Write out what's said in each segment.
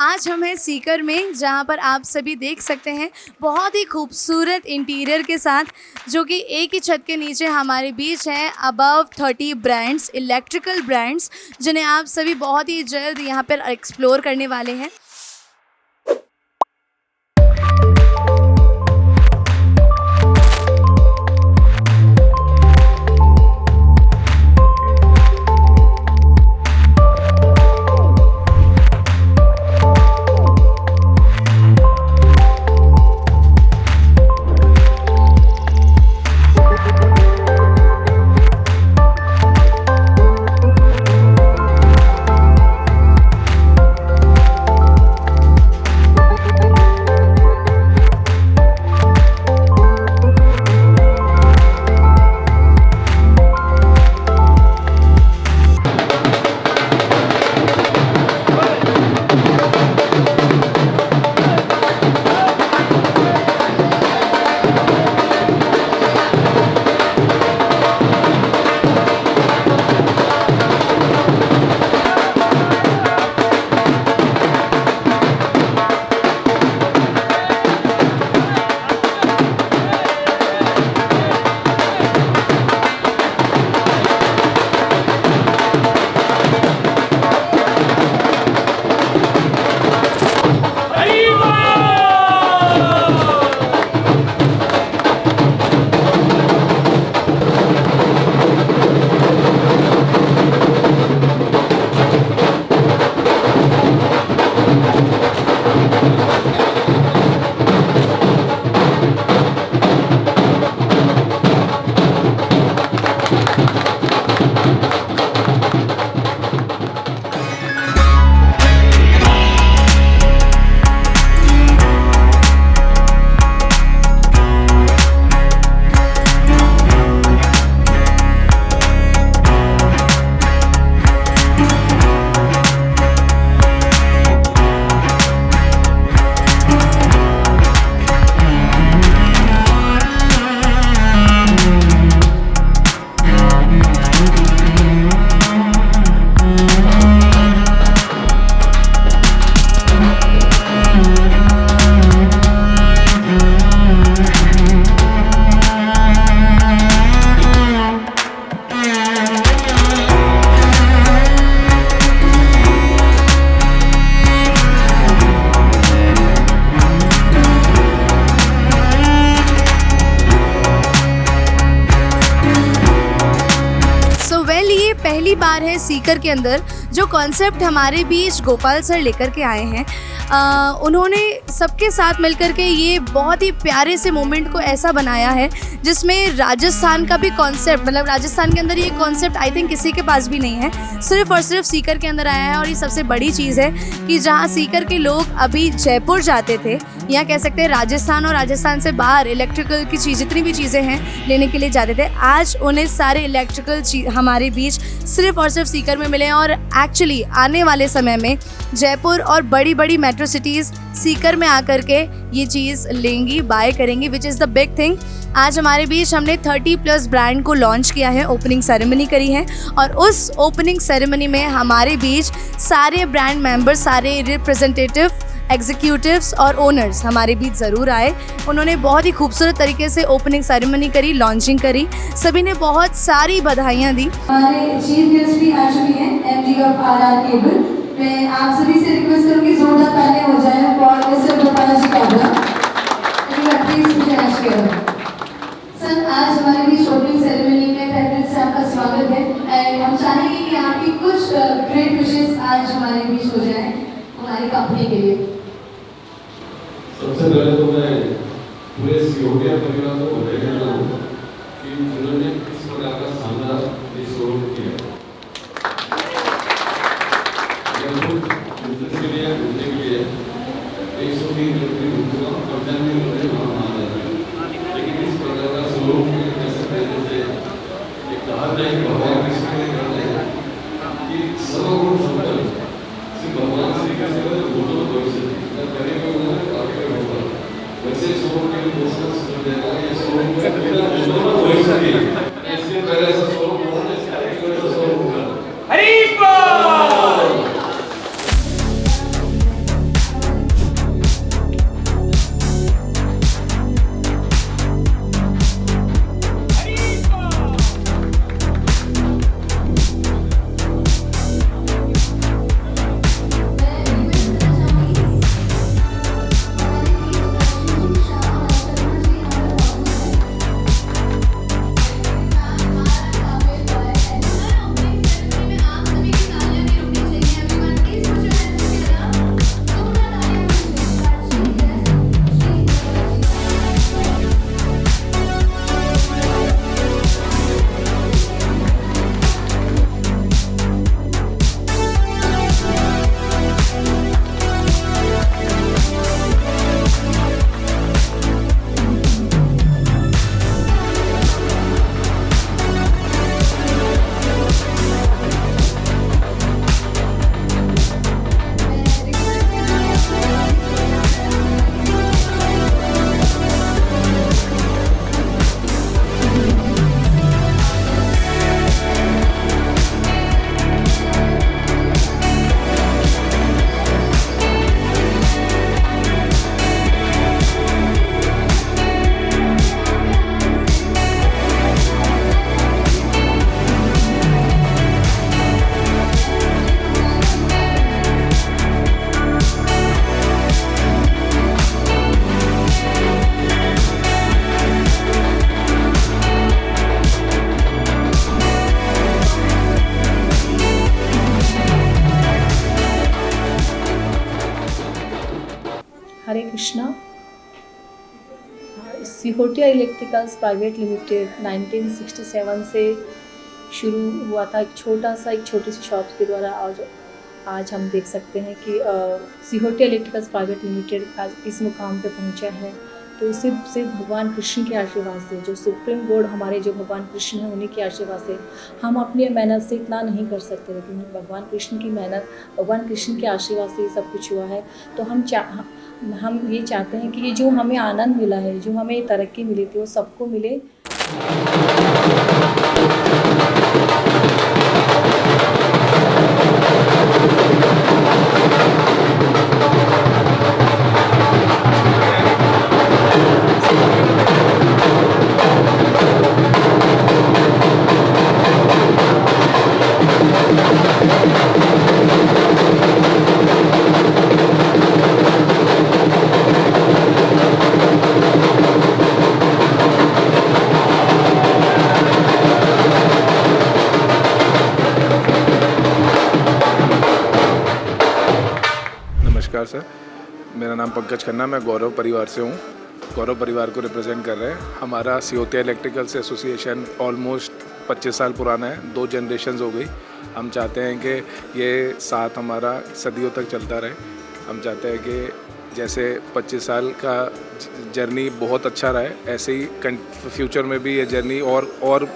आज हम हैं सीकर में, जहाँ पर आप सभी देख सकते हैं बहुत ही खूबसूरत इंटीरियर के साथ, जो कि एक ही छत के नीचे हमारे बीच हैं अबव 30 ब्रांड्स, इलेक्ट्रिकल ब्रांड्स, जिन्हें आप सभी बहुत ही जल्द यहाँ पर एक्सप्लोर करने वाले हैं। पहली बार है सीकर के अंदर जो कॉन्सेप्ट हमारे बीच गोपाल सर लेकर के आए हैं। उन्होंने सबके साथ मिलकर के ये बहुत ही प्यारे से मोमेंट को ऐसा बनाया है जिसमें राजस्थान का भी कॉन्सेप्ट, मतलब राजस्थान के अंदर ये कॉन्सेप्ट आई थिंक किसी के पास भी नहीं है, सिर्फ और सिर्फ सीकर के अंदर आया है। और ये सबसे बड़ी चीज़ है कि जहाँ सीकर के लोग अभी जयपुर जाते थे, या कह सकते हैं राजस्थान और राजस्थान से बाहर इलेक्ट्रिकल की चीज़ जितनी भी चीज़ें हैं लेने के लिए जाते थे, आज उन्हें सारे इलेक्ट्रिकल हमारे बीच सिर्फ और सिर्फ सीकर में मिले। और एक्चुअली आने वाले समय में जयपुर और बड़ी बड़ी मेट्रो सिटीज़ सीकर में आकर के ये चीज़ लेंगी, बाय करेंगी, which is the big thing. आज हमारे बीच हमने 30+ ब्रांड को लॉन्च किया है, ओपनिंग सेरेमनी करी है, और उस ओपनिंग सेरेमनी में हमारे बीच सारे ब्रांड मेंबर्स, सारे रिप्रेजेंटेटिव, एग्जीक्यूटिव्स और ओनर्स हमारे बीच ज़रूर आए। उन्होंने बहुत ही खूबसूरत तरीके से ओपनिंग सेरेमनी करी, लॉन्चिंग करी, सभी ने बहुत सारी बधाइयाँ दी। हमारे चीफ गेस्ट भी आ चुके हैं, एमडी ऑफ आरआर केबल। मैं आप सभी से रिक्वेस्ट करूँगी जोरदार तालियां हो जाए for mister Gopal ji Kabra. Please मुझे सर, आज हमारे बीच ओपनिंग सेरेमनी में पहले से आपका स्वागत है। एंड हम चाहेंगे कि आपकी कुछ ग्रेट विशेस आज हमारे बीच हो जाए हमारी कंपनी के लिए। सबसे पहले तो मैं पूरे सियोडिया परिवार को बधाई देता हूँ कि उन्होंने इस प्रकार का शानदार शोरूम किया। के लिए घूमने के लिए 103 किलोमीटर कब्जा में मुझे वहाँ माना जाता है, लेकिन इस प्रकार का शोरूम कैसे पहले से एक कहा जाए कि भगवान कृष्ण ने कहते हैं कि सर्वगुण संपन्न सिर्फ भगवान श्री कृष्ण ने भूतो भविष्य करेंगे उन्होंने आगे होगा, वैसे शोरूम के लिए घोषणा सुन देगा। ये शोरूम का पूरा भूतो भविष्य है, इसलिए पहले ऐसा शोरूम होना चाहिए, ऐसा शोरूम होगा। हरि बोल। हरे कृष्णा। सिहोटिया इलेक्ट्रिकल्स प्राइवेट लिमिटेड 1967 से शुरू हुआ था, एक छोटी सी शॉप के द्वारा। आज हम देख सकते हैं कि सिहोटिया इलेक्ट्रिकल्स प्राइवेट लिमिटेड आज इस मुकाम पे पहुंचा है, तो सिर्फ भगवान कृष्ण के आशीर्वाद से, जो सुप्रीम कोर्ट हमारे जो भगवान कृष्ण हैं उन्हीं के आशीर्वाद से। हम अपनी मेहनत से इतना नहीं कर सकते, लेकिन भगवान कृष्ण की मेहनत, भगवान कृष्ण के आशीर्वाद से ये सब कुछ हुआ है। तो हम ये चाहते हैं कि ये जो हमें आनंद मिला है, जो हमें तरक्की मिली थी, वो सबको मिले। नमस्कार सर, मेरा नाम पंकज खन्ना, मैं गौरव परिवार से हूँ। गौरव परिवार को रिप्रेजेंट कर रहे हैं। हमारा सिहोटिया इलेक्ट्रिकल्स एसोसिएशन ऑलमोस्ट 25 साल पुराना है, 2 जनरेशन्स हो गई। हम चाहते हैं कि ये साथ हमारा सदियों तक चलता रहे। हम चाहते हैं कि जैसे 25 साल का जर्नी बहुत अच्छा रहा है, ऐसे ही फ्यूचर में भी ये जर्नी और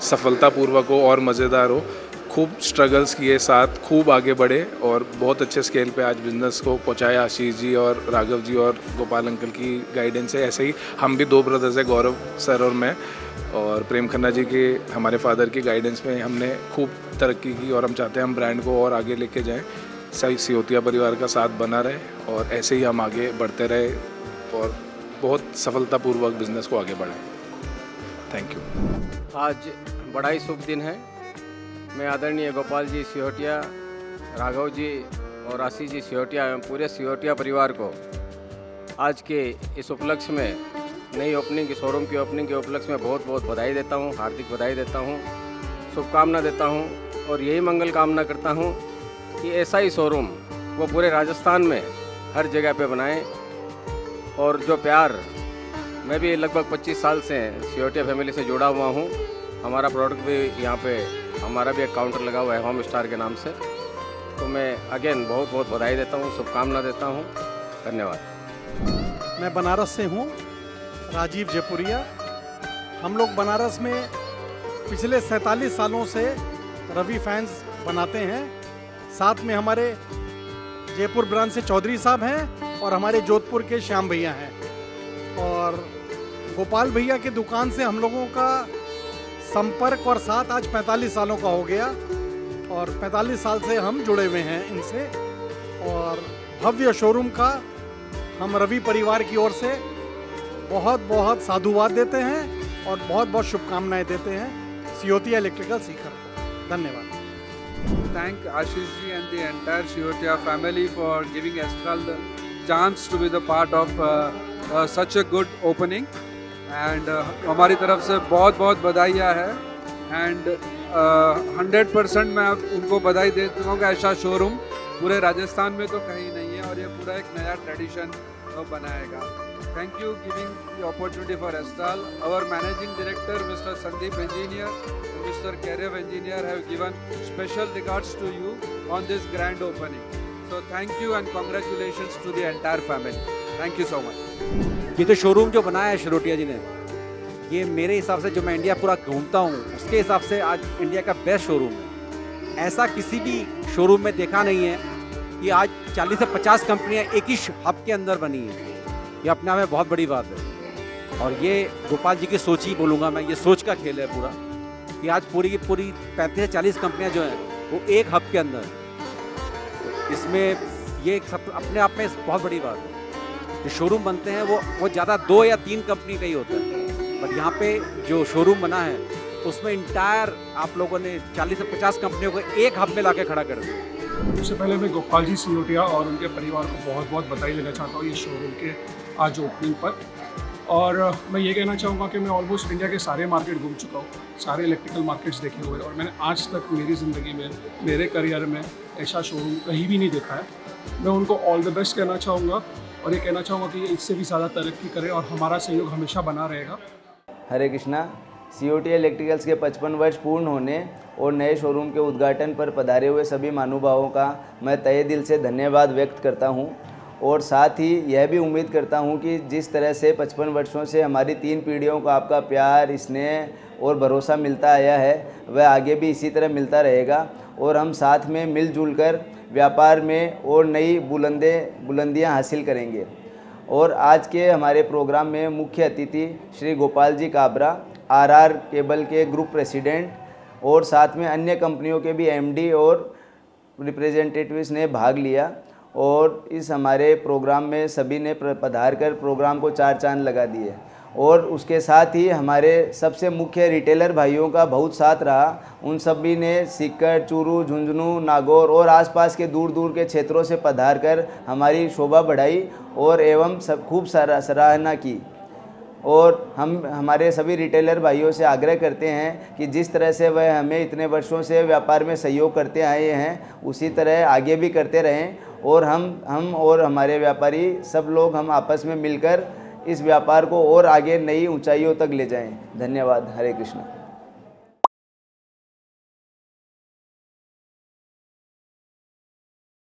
सफलतापूर्वक हो और मज़ेदार हो। खूब स्ट्रगल्स किए साथ, खूब आगे बढ़े और बहुत अच्छे स्केल पे आज बिज़नेस को पहुंचाया। आशीष जी और राघव जी और गोपाल अंकल की गाइडेंस है। ऐसे ही हम भी 2 ब्रदर्स हैं, गौरव सर और मैं, और प्रेम खन्ना जी के हमारे फादर की गाइडेंस में हमने खूब तरक्की की और हम चाहते हैं हम ब्रांड को और आगे लेके जाएं। सही सिहोटिया परिवार का साथ बना रहे और ऐसे ही हम आगे बढ़ते रहे और बहुत सफलतापूर्वक बिज़नेस को आगे बढ़ाएं। Thank you. आज बड़ा ही शुभ दिन है। मैं आदरणीय गोपाल जी सिहोटिया, राघव जी और आशीष जी सिहोटिया एवं पूरे सिहोटिया परिवार को आज के इस उपलक्ष्य में, नई ओपनिंग की, शोरूम की ओपनिंग के उपलक्ष्य में बहुत बहुत बधाई देता हूँ, हार्दिक बधाई देता हूँ, शुभकामना देता हूँ और यही मंगल कामना करता हूँ कि ऐसा ही शोरूम वो पूरे राजस्थान में हर जगह पे बनाएं। और जो प्यार, मैं भी लगभग 25 साल से सिहोटिया फैमिली से जुड़ा हुआ हूँ। हमारा प्रोडक्ट भी यहाँ पे, हमारा भी एक काउंटर लगा हुआ है होम स्टार के नाम से। तो मैं अगेन बहुत बहुत बधाई देता हूँ, शुभकामना देता हूँ। धन्यवाद। मैं बनारस से हूँ, राजीव जयपुरिया। हम लोग बनारस में पिछले 47 सालों से रवि फैंस बनाते हैं। साथ में हमारे जयपुर ब्रांच से चौधरी साहब हैं और हमारे जोधपुर के श्याम भैया हैं। और गोपाल भैया की दुकान से हम लोगों का संपर्क और साथ आज 45 सालों का हो गया और 45 साल से हम जुड़े हुए हैं इनसे। और भव्य शोरूम का हम रवि परिवार की ओर से बहुत बहुत साधुवाद देते हैं और बहुत बहुत शुभकामनाएं देते हैं सिहोटिया इलेक्ट्रिकल सीकर को। धन्यवाद। Thank Ashish ji and the entire Sihotia family for giving Astral the chance to be the part of such a good opening. And हमारी तरफ से बहुत बहुत बधाइयाँ है। एंड 100% मैं उनको बधाई देता हूँ कि ऐसा शोरूम पूरे राजस्थान में तो कहीं नहीं है और ये पूरा एक नया ट्रेडिशन बनाएगा। Thank you giving the opportunity for Astral. Our managing director Mr. Sandeep Engineer and Mr. Karev Engineer have given special regards to you on this grand opening. So thank you and congratulations to the entire family. Thank you so much. ये तो showroom जो बनाया है सिहोटिया जी ने, ये मेरे हिसाब से, जो मैं इंडिया पूरा घूमता हूँ उसके हिसाब से आज इंडिया का बेस्ट शोरूम है। ऐसा किसी भी शोरूम में देखा नहीं है कि आज 40 से 50 कंपनियाँ एक ही हब के अंदर बनी है। ये अपने आप में बहुत बड़ी बात है और ये गोपाल जी की सोच ही बोलूँगा मैं, ये सोच का खेल है पूरा कि आज पूरी की पूरी 35 से 40 कंपनियाँ जो हैं वो एक हब के अंदर, इसमें ये सब अपने आप में बहुत बड़ी बात है। जो शोरूम बनते हैं वो ज़्यादा 2 या 3 कंपनी का ही होता है, बट यहाँ पे जो शोरूम बना है उसमें इंटायर आप लोगों ने 40 से 50 कंपनियों को एक हब में लाके खड़ा कर दिया। सबसे पहले मैं गोपाल जी सिहोटिया और उनके परिवार को बहुत बहुत बधाई देना चाहता हूँ ये शोरूम के आज ओपनिंग पर। और मैं ये कहना चाहूँगा कि मैं ऑलमोस्ट इंडिया के सारे मार्केट घूम चुका हूँ, सारे इलेक्ट्रिकल मार्केट्स देखे हुए, और मैंने आज तक मेरी ज़िंदगी में, मेरे करियर में ऐसा शोरूम कहीं भी नहीं देखा है। मैं उनको ऑल द बेस्ट कहना चाहूँगा और ये कहना चाहूँगा कि ये इससे भी ज़्यादा तरक्की करे और हमारा सहयोग हमेशा बना रहेगा। हरे कृष्णा। COT इलेक्ट्रिकल्स के 55 वर्ष पूर्ण होने और नए शोरूम के उद्घाटन पर पधारे हुए सभी महानुभावों का मैं तहे दिल से धन्यवाद व्यक्त करता हूं और साथ ही यह भी उम्मीद करता हूं कि जिस तरह से 55 वर्षों से हमारी 3 पीढ़ियों को आपका प्यार, स्नेह और भरोसा मिलता आया है, वह आगे भी इसी तरह मिलता रहेगा और हम साथ में मिलजुल कर व्यापार में और नई बुलंदियां हासिल करेंगे। और आज के हमारे प्रोग्राम में मुख्य अतिथि श्री गोपाल जी काबरा, RR केबल के ग्रुप प्रेसिडेंट और साथ में अन्य कंपनियों के भी MD और रिप्रेजेंटेटिव्स ने भाग लिया और इस हमारे प्रोग्राम में सभी ने पधार कर प्रोग्राम को 4 चांद लगा दिए। और उसके साथ ही हमारे सबसे मुख्य रिटेलर भाइयों का बहुत साथ रहा। उन सभी ने सीकर, चूरू, झुंझुनू, नागौर और आसपास के दूर दूर के क्षेत्रों से पधार कर हमारी शोभा बढ़ाई और एवं सब खूब सराहना की। और हम हमारे सभी रिटेलर भाइयों से आग्रह करते हैं कि जिस तरह से वह हमें इतने वर्षों से व्यापार में सहयोग करते आए हैं उसी तरह आगे भी करते रहें और हम और हमारे व्यापारी सब लोग हम आपस में मिलकर इस व्यापार को और आगे नई ऊंचाइयों तक ले जाएं। धन्यवाद। हरे कृष्णा।